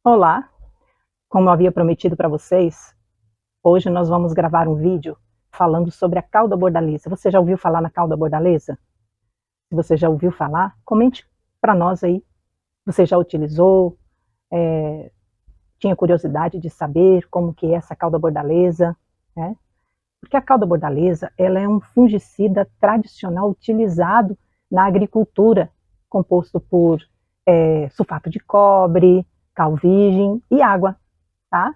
Olá, como eu havia prometido para vocês, hoje nós vamos gravar um vídeo falando sobre a cauda bordaleza. Você já ouviu falar na cauda bordaleza? Se você já ouviu falar, comente para nós aí. Você já utilizou? É, Tinha curiosidade de saber como que é essa cauda bordaleza? Né? Porque a cauda bordaleza, ela é um fungicida tradicional utilizado na agricultura, composto por sulfato de cobre, cal virgem e água, tá?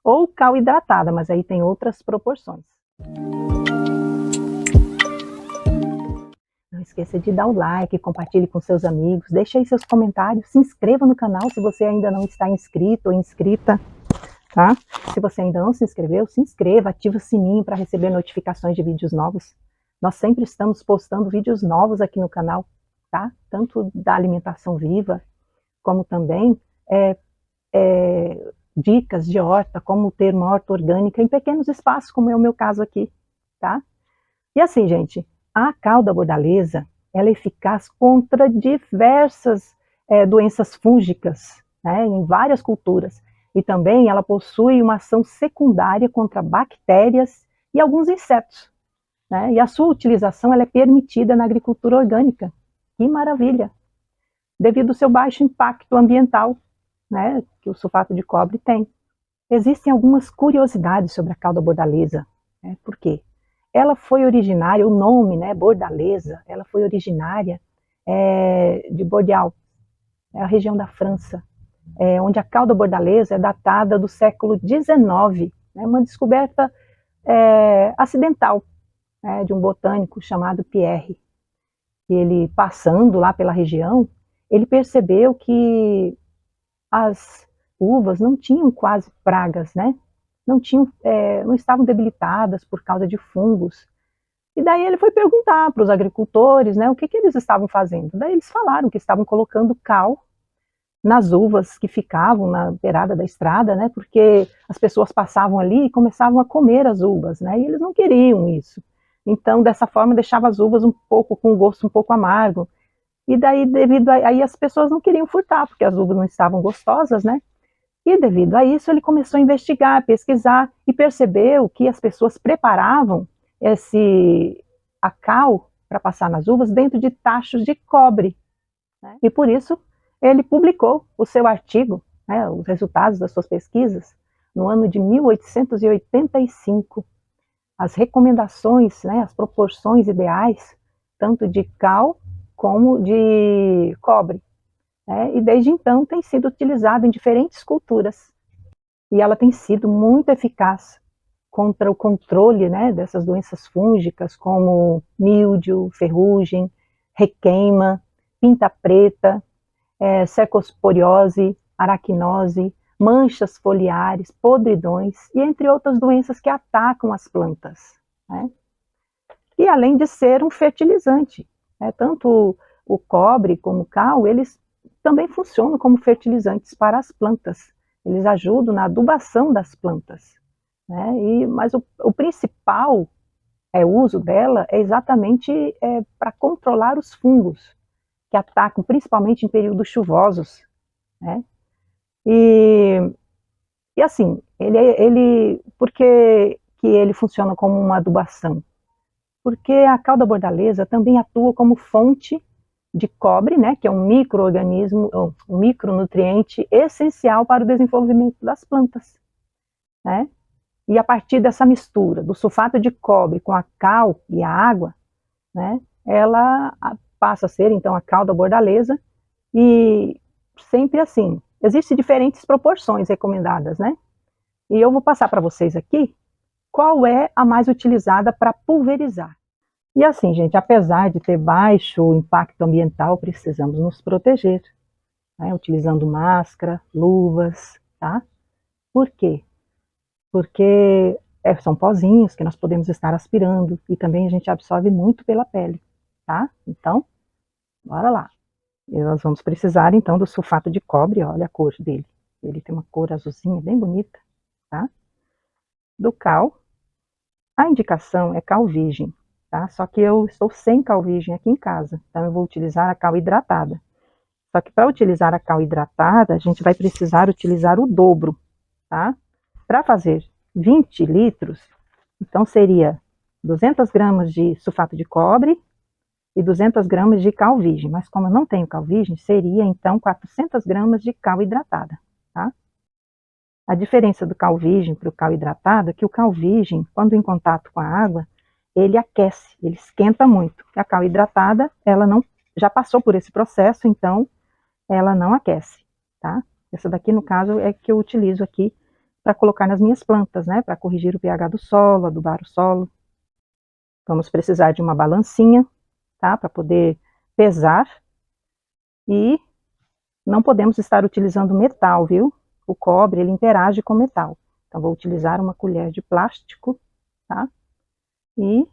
Ou cal hidratada, mas aí tem outras proporções. Não esqueça de dar o like, compartilhe com seus amigos, deixe aí seus comentários, se inscreva no canal se você ainda não está inscrito ou inscrita, tá? Se você ainda não se inscreveu, se inscreva, ative o sininho para receber notificações de vídeos novos. Nós sempre estamos postando vídeos novos aqui no canal, tá? Tanto da alimentação viva, como também dicas de horta, como ter uma horta orgânica em pequenos espaços, como é o meu caso aqui, tá? E assim, gente, a cauda bordaleza, ela é eficaz contra diversas doenças fúngicas, né, em várias culturas. E também ela possui uma ação secundária contra bactérias e alguns insetos, né? E a sua utilização ela é permitida na agricultura orgânica. Que maravilha! Devido ao seu baixo impacto ambiental, né, que o sulfato de cobre tem. Existem algumas curiosidades sobre a cauda bordaleza. Né? Por quê? Ela foi originária, o nome, né, bordaleza, ela foi originária de Bordeaux, é a região da França, onde a cauda bordaleza é datada do século XIX, né, uma descoberta acidental de um botânico chamado Pierre. Que ele, passando lá pela região, ele percebeu que as uvas não tinham quase pragas, né? Não estavam debilitadas por causa de fungos. E daí ele foi perguntar para os agricultores, né, o que eles estavam fazendo. Daí eles falaram que estavam colocando cal nas uvas que ficavam na beirada da estrada, né, porque as pessoas passavam ali e começavam a comer as uvas, né, e eles não queriam isso. Então, dessa forma, deixava as uvas um pouco com um gosto um pouco amargo. E daí, aí as pessoas não queriam furtar, porque as uvas não estavam gostosas, né? E devido a isso, ele começou a investigar, pesquisar e percebeu que as pessoas preparavam a cal para passar nas uvas dentro de tachos de cobre. Né? E por isso ele publicou o seu artigo, né, os resultados das suas pesquisas, no ano de 1885. As recomendações, né, as proporções ideais, tanto de cal como de cobre. E desde então tem sido utilizada em diferentes culturas. E ela tem sido muito eficaz contra o controle, né, dessas doenças fúngicas, como míldio, ferrugem, requeima, pinta preta, cercosporiose, aracnose, manchas foliares, podridões, e entre outras doenças que atacam as plantas. Né? E além de ser um fertilizante, tanto o cobre como o cal, eles também funcionam como fertilizantes para as plantas. Eles ajudam na adubação das plantas. Né? Mas o principal uso dela é exatamente para controlar os fungos, que atacam principalmente em períodos chuvosos. Né? E, e assim, por que ele funciona como uma adubação? Porque a cauda bordaleza também atua como fonte de cobre, né, que é um micro-organismo, um micronutriente essencial para o desenvolvimento das plantas. Né? E a partir dessa mistura do sulfato de cobre com a cal e a água, né, ela passa a ser, então, a cauda bordaleza, e sempre assim. Existem diferentes proporções recomendadas, né? E eu vou passar para vocês aqui qual é a mais utilizada para pulverizar. E assim, gente, apesar de ter baixo impacto ambiental, precisamos nos proteger, né, utilizando máscara, luvas, tá? Por quê? Porque são pozinhos que nós podemos estar aspirando e também a gente absorve muito pela pele, tá? Então, bora lá. E nós vamos precisar, então, do sulfato de cobre, olha a cor dele. Ele tem uma cor azulzinha, bem bonita, tá? Do cal. A indicação é cal virgem, tá? Só que eu estou sem cal virgem aqui em casa, então eu vou utilizar a cal hidratada. Só que para utilizar a cal hidratada, a gente vai precisar utilizar o dobro, tá? Para fazer 20 litros, então seria 200 gramas de sulfato de cobre e 200 gramas de cal virgem. Mas como eu não tenho cal virgem, seria então 400 gramas de cal hidratada, tá? A diferença do cal virgem para o cal hidratado é que o cal virgem, quando em contato com a água, ele aquece, ele esquenta muito. A cal hidratada, ela não, já passou por esse processo, então ela não aquece, tá? Essa daqui, no caso, é que eu utilizo aqui para colocar nas minhas plantas, né? Para corrigir o pH do solo, adubar o solo. Vamos precisar de uma balancinha, tá? Para poder pesar. E não podemos estar utilizando metal, viu? O cobre, ele interage com metal. Então, vou utilizar uma colher de plástico, tá? E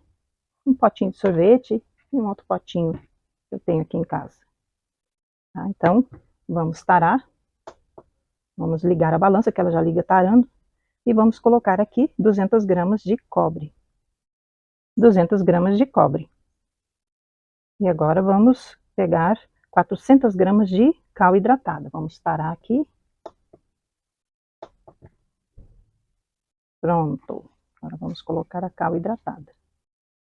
um potinho de sorvete e um outro potinho que eu tenho aqui em casa. Tá? Então, vamos tarar. Vamos ligar a balança, que ela já liga tarando. E vamos colocar aqui 200 gramas de cobre. 200 gramas de cobre. E agora vamos pegar 400 gramas de cal hidratada. Vamos tarar aqui. Pronto. Agora vamos colocar a cal hidratada.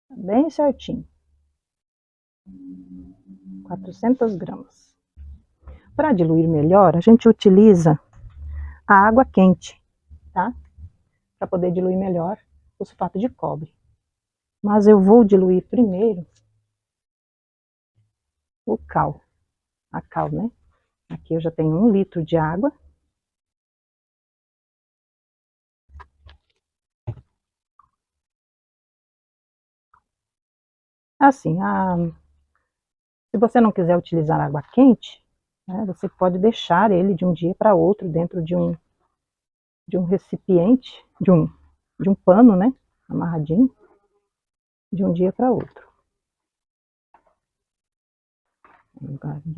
Bem certinho. 400 gramas. Para diluir melhor, a gente utiliza a água quente, tá? Para poder diluir melhor o sulfato de cobre. Mas eu vou diluir primeiro o cal. A cal, né? Aqui eu já tenho 1 litro de água. Assim, se você não quiser utilizar água quente, né, você pode deixar ele de um dia para outro dentro de um recipiente, de um pano, né, amarradinho, de um dia para outro.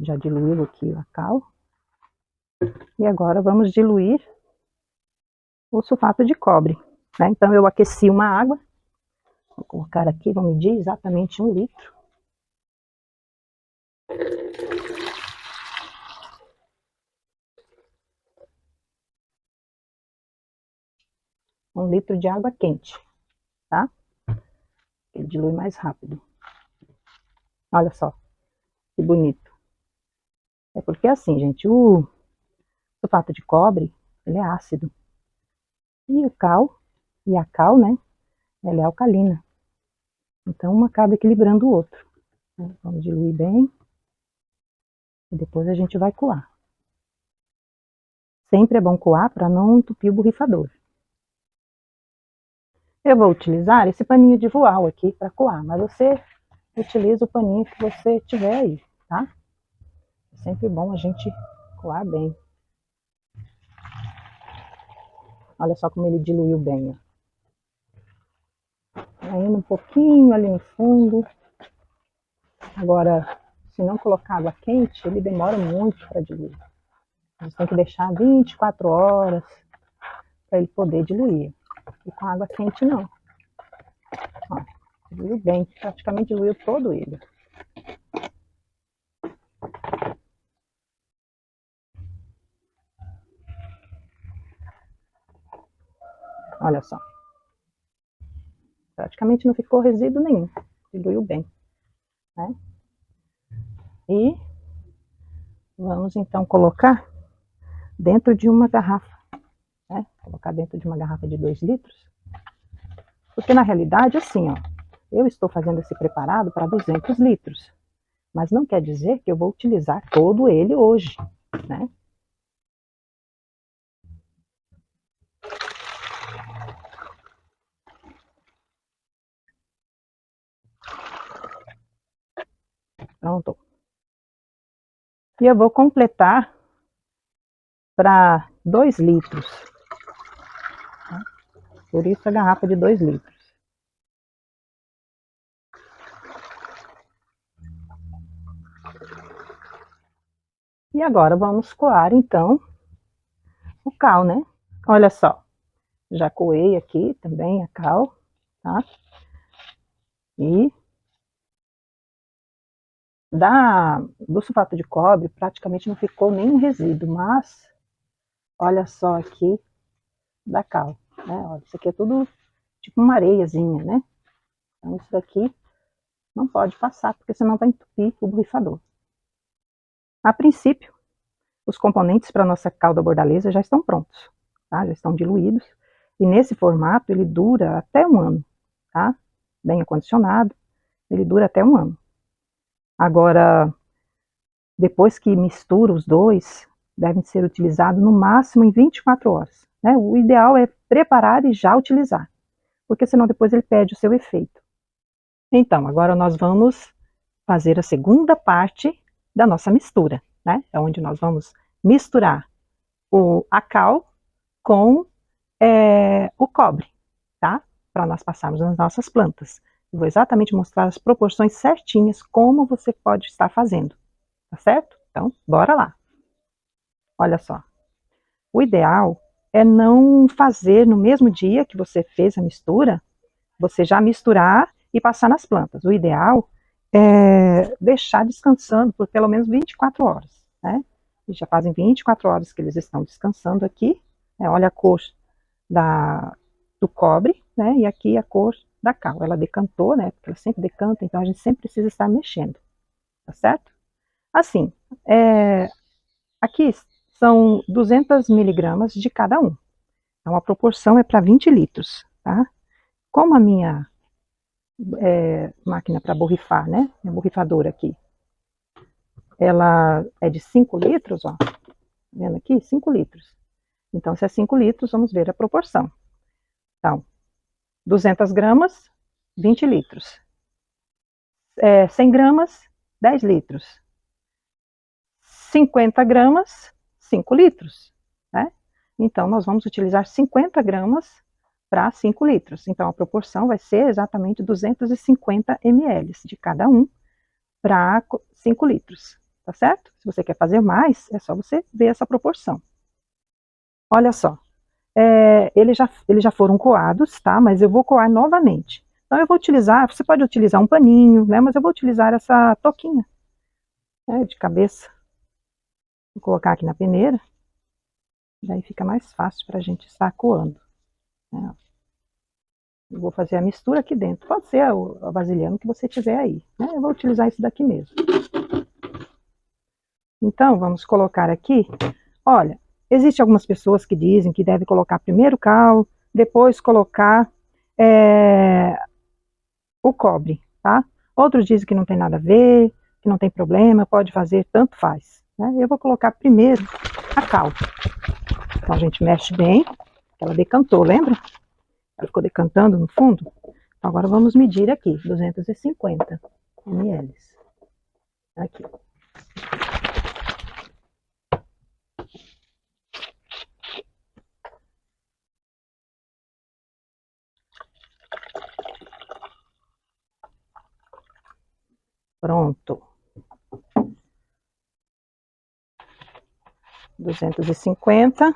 Já diluiu aqui a cal. E agora vamos diluir o sulfato de cobre. Né? Então eu aqueci uma água, vou colocar aqui, vou medir exatamente 1 litro. Um litro de água quente, tá? Ele dilui mais rápido. Olha só, que bonito. É porque assim, gente, o sulfato de cobre, ele é ácido. E o cal, e a cal, né, ela é alcalina. Então, um acaba equilibrando o outro. Vamos diluir bem. E depois a gente vai coar. Sempre é bom coar para não entupir o borrifador. Eu vou utilizar esse paninho de voal aqui para coar, mas você utiliza o paninho que você tiver aí, tá? É sempre bom a gente coar bem. Olha só como ele diluiu bem, ó. Indo um pouquinho ali no fundo. Agora, se não colocar água quente, ele demora muito para diluir. A gente tem que deixar 24 horas para ele poder diluir. E com água quente não. Ó, diluiu bem, praticamente diluiu todo ele. Olha só. Praticamente não ficou resíduo nenhum. Diluiu bem. Né? E vamos então colocar dentro de uma garrafa. Né? Colocar dentro de uma garrafa de 2 litros. Porque na realidade, assim, ó, eu estou fazendo esse preparado para 200 litros. Mas não quer dizer que eu vou utilizar todo ele hoje, né? Pronto. E eu vou completar para 2 litros. Tá? Por isso a garrafa de 2 litros. E agora vamos coar, então, o cal, né? Olha só, já coei aqui também a cal, tá? E Do sulfato de cobre praticamente não ficou nenhum resíduo, mas olha só aqui da cal, né? Olha, isso aqui é tudo tipo uma areiazinha, né? Então isso daqui não pode passar, porque senão vai entupir o borrifador. A princípio, os componentes para a nossa calda bordaleza já estão prontos, tá? Já estão diluídos, e nesse formato ele dura até 1 ano, tá? Bem acondicionado, ele dura até 1 ano. Agora, depois que mistura os dois, devem ser utilizados no máximo em 24 horas. Né? O ideal é preparar e já utilizar, porque senão depois ele perde o seu efeito. Então, agora nós vamos fazer a segunda parte da nossa mistura, né? É onde nós vamos misturar a cal com o cobre, tá? Para nós passarmos nas nossas plantas. Eu vou exatamente mostrar as proporções certinhas, como você pode estar fazendo, tá certo? Então, bora lá. Olha só, o ideal é não fazer no mesmo dia que você fez a mistura, você já misturar e passar nas plantas. O ideal é deixar descansando por pelo menos 24 horas, né? E já fazem 24 horas que eles estão descansando aqui, né? Olha a cor do cobre, né? E aqui a cor da cal. Ela decantou, né? Porque ela sempre decanta, então a gente sempre precisa estar mexendo, tá certo? Assim, aqui são 200 miligramas de cada um. Então a proporção é para 20 litros, tá? Como a minha máquina para borrifar, né? Minha borrifadora aqui, ela é de 5 litros, ó. Tá vendo aqui? 5 litros. Então, se é 5 litros, vamos ver a proporção. Então, 200 gramas, 20 litros. 100 gramas, 10 litros. 50 gramas, 5 litros. Né? Então, nós vamos utilizar 50 gramas para 5 litros. Então, a proporção vai ser exatamente 250 ml de cada um para 5 litros. Tá certo? Se você quer fazer mais, é só você ver essa proporção. Olha só, eles já foram coados, tá? Mas eu vou coar novamente. Então eu vou utilizar, você pode utilizar um paninho, né? Mas eu vou utilizar essa toquinha, né, de cabeça. Vou colocar aqui na peneira, daí fica mais fácil para a gente estar coando. Né? Eu vou fazer a mistura aqui dentro. Pode ser o vasilhame que você tiver aí, né? Eu vou utilizar esse daqui mesmo. Então vamos colocar aqui. Olha, existem algumas pessoas que dizem que deve colocar primeiro cal, depois colocar o cobre, tá? Outros dizem que não tem nada a ver, que não tem problema, pode fazer, tanto faz. Né? Eu vou colocar primeiro a cal. Então a gente mexe bem, ela decantou, lembra? Ela ficou decantando no fundo. Então agora vamos medir aqui, 250 ml. Aqui. Pronto. 250.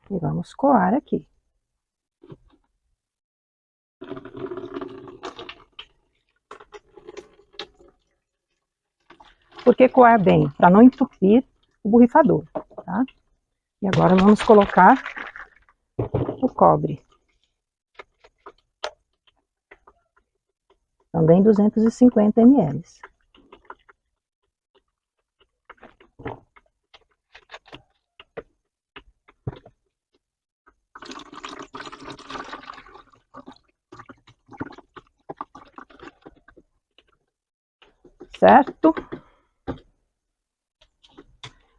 E vamos coar aqui. Por que coar bem? Para não entupir o borrifador, tá? E agora vamos colocar o cobre. Também 250 ml. Certo?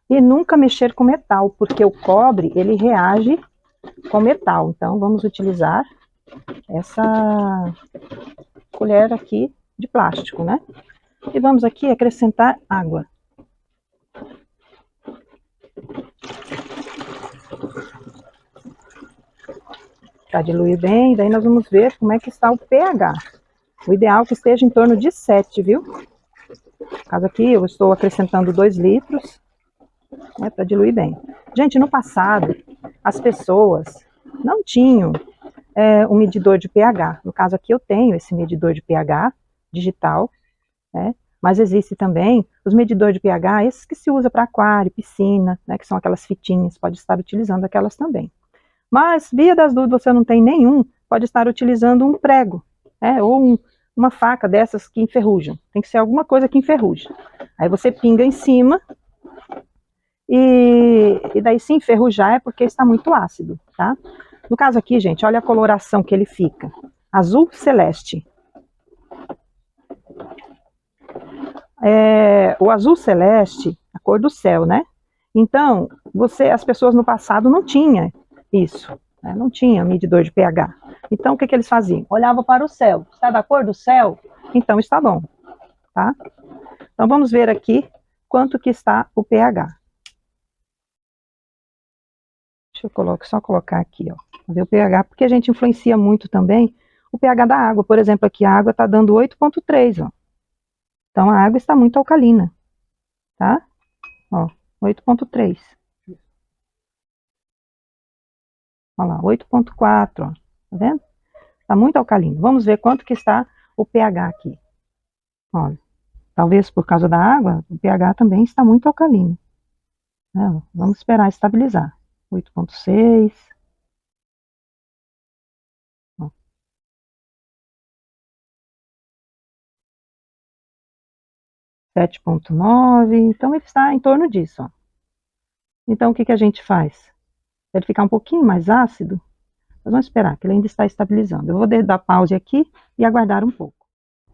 E nunca mexer com metal, porque o cobre, ele reage com metal. Então, vamos utilizar essa colher aqui de plástico, né? E vamos aqui acrescentar água. Para diluir bem, daí nós vamos ver como é que está o pH. O ideal é que esteja em torno de 7, viu? No caso aqui, eu estou acrescentando 2 litros, né, para diluir bem. Gente, no passado, as pessoas não tinham um medidor de pH. No caso aqui, eu tenho esse medidor de pH digital, né? Mas existe também os medidores de pH, esses que se usa para aquário, piscina, né, que são aquelas fitinhas, pode estar utilizando aquelas também. Mas, via das dúvidas, você não tem nenhum, pode estar utilizando um prego, ou uma faca dessas que enferrujam. Tem que ser alguma coisa que enferruja. Aí você pinga em cima, e daí se enferrujar é porque está muito ácido, tá? No caso aqui, gente, olha a coloração que ele fica. Azul celeste. O azul celeste, a cor do céu, né? Então, as pessoas no passado não tinham isso, né? Não tinha medidor de pH. Então, o que eles faziam? Olhavam para o céu. Está da cor do céu? Então está bom, tá? Então, vamos ver aqui quanto que está o pH. Deixa eu só colocar aqui, ó, para ver o pH, porque a gente influencia muito também o pH da água. Por exemplo, aqui a água está dando 8,3, ó. Então, a água está muito alcalina, tá? Ó, 8,3. Olha lá, 8,4, ó. Tá vendo? Está muito alcalino. Vamos ver quanto que está o pH aqui. Olha, talvez por causa da água, o pH também está muito alcalino. Vamos esperar estabilizar. 8,6. 7,9. Então, ele está em torno disso, ó. Então, o que a gente faz? Para ele ficar um pouquinho mais ácido, nós vamos esperar, que ele ainda está estabilizando. Eu vou dar pause aqui e aguardar um pouco.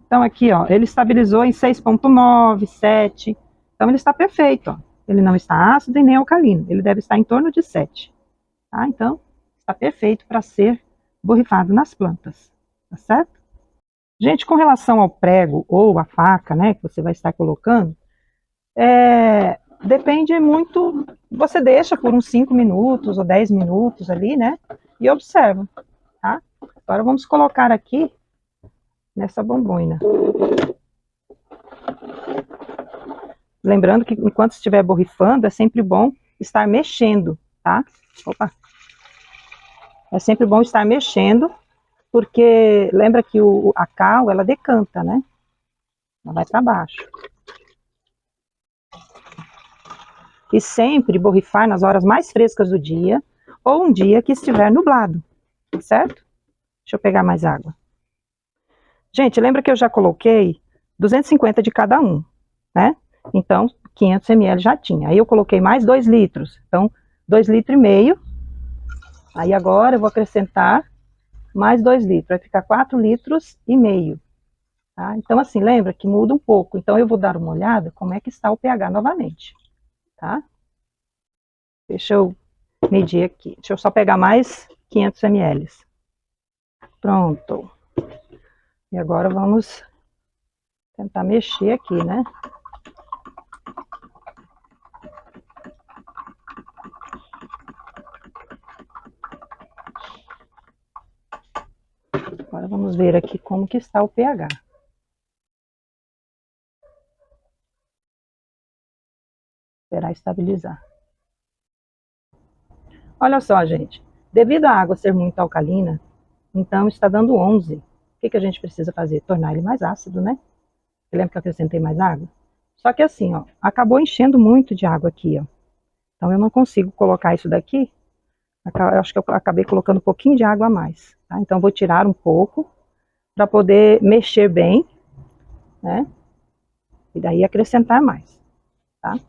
Então, aqui, ó, ele estabilizou em 6,9, 7. Então, ele está perfeito, ó. Ele não está ácido e nem alcalino. Ele deve estar em torno de 7. Tá? Então, está perfeito para ser borrifado nas plantas. Tá certo? Gente, com relação ao prego ou a faca, né, que você vai estar colocando, depende muito, você deixa por uns 5 minutos ou 10 minutos ali, né, e observa, tá? Agora vamos colocar aqui nessa bombona. Lembrando que enquanto estiver borrifando, é sempre bom estar mexendo, tá? Opa! É sempre bom estar mexendo, porque lembra que a cal, ela decanta, né? Ela vai para baixo. E sempre borrifar nas horas mais frescas do dia, ou um dia que estiver nublado, certo? Deixa eu pegar mais água. Gente, lembra que eu já coloquei 250 de cada um, né? Então, 500 ml já tinha. Aí eu coloquei mais 2 litros. Então, 2,5 litros. Aí agora eu vou acrescentar mais 2 litros. Vai ficar 4,5 litros. Tá? Então, assim, lembra que muda um pouco. Então, eu vou dar uma olhada como é que está o pH novamente. Tá? Deixa eu medir aqui. Deixa eu só pegar mais 500 ml. Pronto. E agora vamos tentar mexer aqui, né? Agora vamos ver aqui como que está o pH. Esperar estabilizar. Olha só, gente. Devido à água ser muito alcalina, então está dando 11. O que a gente precisa fazer? Tornar ele mais ácido, né? Lembra que eu acrescentei mais água? Só que assim, ó, acabou enchendo muito de água aqui, ó. Então eu não consigo colocar isso daqui. Eu acho que eu acabei colocando um pouquinho de água a mais, tá? Então eu vou tirar um pouco para poder mexer bem, né? E daí acrescentar mais, tá?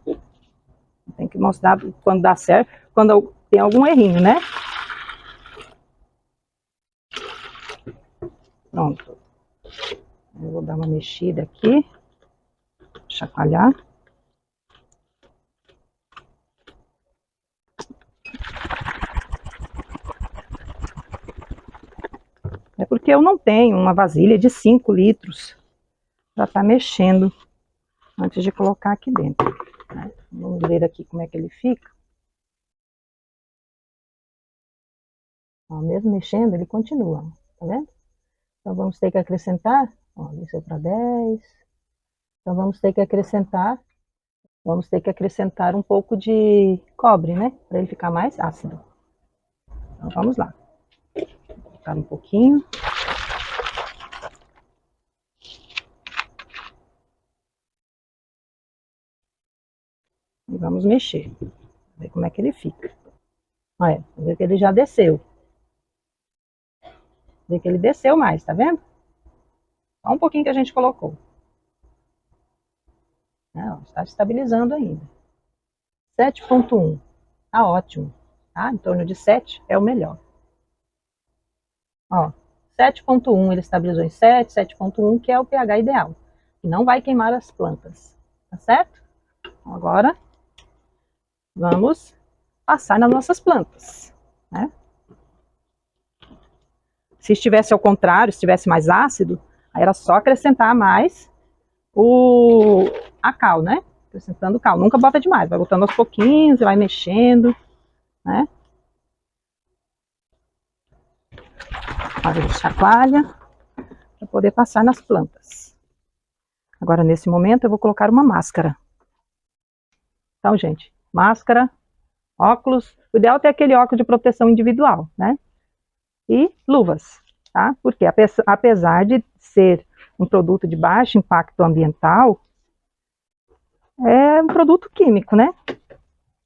Tem que mostrar quando dá certo, quando tem algum errinho, né? Pronto. Eu vou dar uma mexida aqui, chacoalhar. É porque eu não tenho uma vasilha de 5 litros para estar mexendo antes de colocar aqui dentro, né? Vamos ver aqui como é que ele fica. Ó, mesmo mexendo, ele continua, tá vendo? Então vamos ter que acrescentar, ó, desceu para 10. Então vamos ter que acrescentar um pouco de cobre, né? Para ele ficar mais ácido. Então vamos lá. Vou colocar um pouquinho. E vamos mexer. Ver como é que ele fica. Olha, ver que ele já desceu. Ver que ele desceu mais, tá vendo? Só um pouquinho que a gente colocou. Não, está estabilizando ainda. 7,1. Tá ótimo. Tá? Em torno de 7 é o melhor. Ó, 7,1 ele estabilizou em 7, 7,1 que é o pH ideal. E não vai queimar as plantas. Tá certo? Agora, vamos passar nas nossas plantas, né? Se estivesse ao contrário, se estivesse mais ácido, aí era só acrescentar mais a cal, né? Acrescentando cal. Nunca bota demais, vai botando aos pouquinhos, vai mexendo, né? Agora ele chacoalha para poder passar nas plantas. Agora, nesse momento, eu vou colocar uma máscara. Então, gente, máscara, óculos. O ideal é ter aquele óculos de proteção individual, né? E luvas, tá? Porque apesar de ser um produto de baixo impacto ambiental, é um produto químico, né?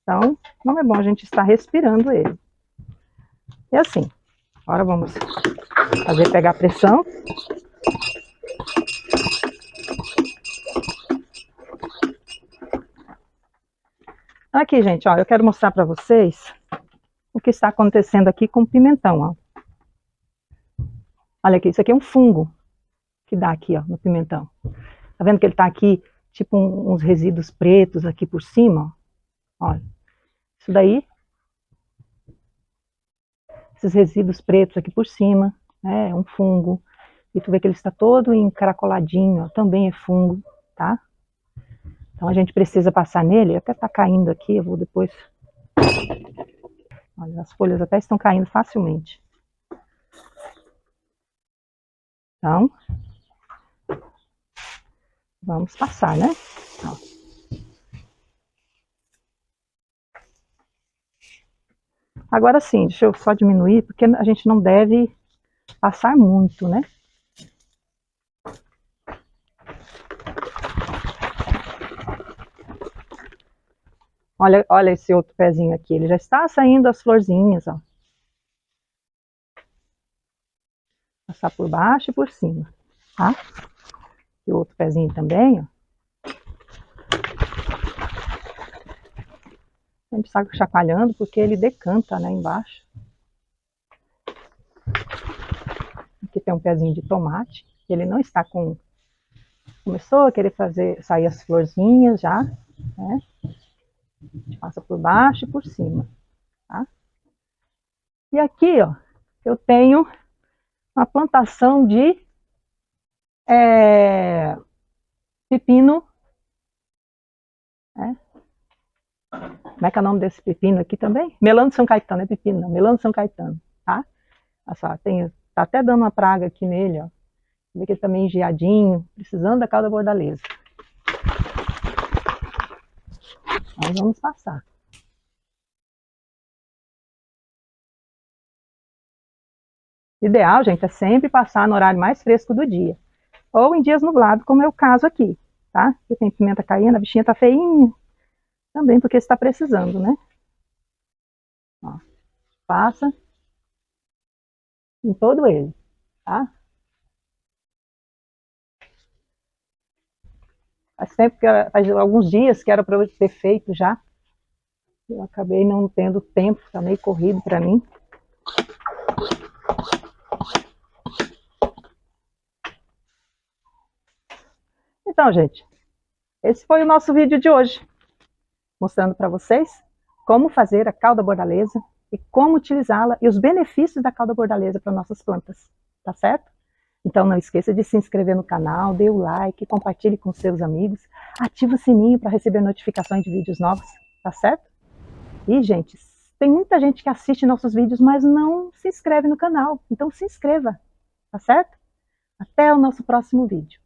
Então, não é bom a gente estar respirando ele. E assim, agora vamos fazer pegar pressão. Aqui, gente, ó, eu quero mostrar para vocês o que está acontecendo aqui com o pimentão, ó. Olha aqui, isso aqui é um fungo que dá aqui, ó, no pimentão. Tá vendo que ele tá aqui, tipo uns resíduos pretos aqui por cima, ó. Olha, isso daí, esses resíduos pretos aqui por cima, né, é um fungo. E tu vê que ele está todo encaracoladinho, ó, também é fungo, tá? Então a gente precisa passar nele, até tá caindo aqui, eu vou depois... Olha, as folhas até estão caindo facilmente. Então, vamos passar, né? Ó. Agora sim, deixa eu só diminuir, porque a gente não deve passar muito, né? Olha, olha esse outro pezinho aqui, ele já está saindo as florzinhas, ó. Passar por baixo e por cima, tá? E o outro pezinho também, ó. A gente está chacoalhando porque ele decanta, né, embaixo. Aqui tem um pezinho de tomate, ele não está com... Começou a querer sair as florzinhas já, né? A gente passa por baixo e por cima, tá? E aqui, ó, eu tenho uma plantação de pepino, né? Como é que é o nome desse pepino aqui também? Melão de São Caetano, é pepino não, melão de São Caetano, tá? Olha só, tá até dando uma praga aqui nele, ó. Vê que ele tá meio engeadinho, precisando da cauda bordaleza. Nós vamos passar. O ideal, gente, é sempre passar no horário mais fresco do dia. Ou em dias nublados, como é o caso aqui, tá? Porque tem pimenta caindo, a bichinha tá feinha. Também porque está precisando, né? Ó, passa em todo ele, tá? Faz alguns dias que era para eu ter feito já. Eu acabei não tendo tempo, tá meio corrido para mim. Então, gente, esse foi o nosso vídeo de hoje, mostrando para vocês como fazer a cauda bordaleza e como utilizá-la e os benefícios da cauda bordaleza para nossas plantas, tá certo? Então não esqueça de se inscrever no canal, dê o like, compartilhe com seus amigos, ative o sininho para receber notificações de vídeos novos, tá certo? E, gente, tem muita gente que assiste nossos vídeos, mas não se inscreve no canal, então se inscreva, tá certo? Até o nosso próximo vídeo.